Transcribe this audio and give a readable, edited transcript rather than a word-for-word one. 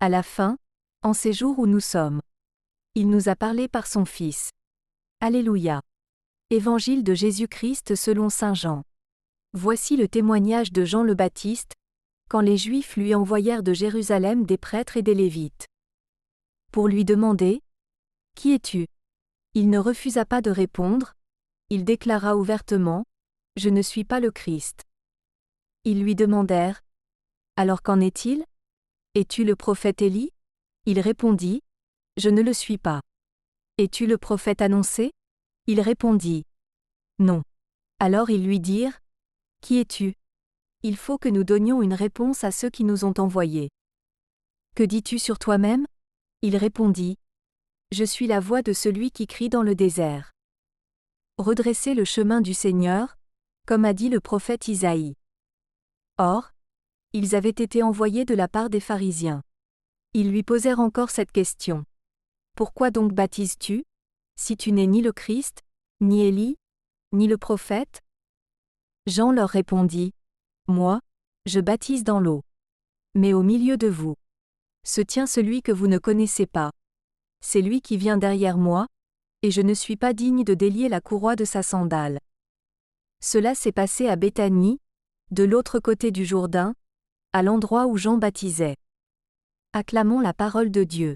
À la fin, en ces jours où nous sommes, il nous a parlé par son Fils. Alléluia. Évangile de Jésus-Christ selon saint Jean. Voici le témoignage de Jean le Baptiste, quand les Juifs lui envoyèrent de Jérusalem des prêtres et des Lévites. Pour lui demander « Qui es-tu » Il ne refusa pas de répondre, il déclara ouvertement « Je ne suis pas le Christ ». Ils lui demandèrent « Alors qu'en est-il ? Es-tu le prophète Élie » Il répondit « Je ne le suis pas. » Es-tu le prophète annoncé ? Il répondit « Non. » Alors ils lui dirent « Qui es-tu ? Il faut que nous donnions une réponse à ceux qui nous ont envoyés. » Que dis-tu sur toi-même ? Il répondit « Je suis la voix de celui qui crie dans le désert. Redressez le chemin du Seigneur, comme a dit le prophète Isaïe. » Or, ils avaient été envoyés de la part des pharisiens. Ils lui posèrent encore cette question. « Pourquoi donc baptises-tu, si tu n'es ni le Christ, ni Élie, ni le prophète ?» Jean leur répondit « Moi, je baptise dans l'eau. Mais au milieu de vous se tient celui que vous ne connaissez pas. C'est lui qui vient derrière moi, et je ne suis pas digne de délier la courroie de sa sandale. » Cela s'est passé à Béthanie, de l'autre côté du Jourdain, à l'endroit où Jean baptisait. Acclamons la parole de Dieu.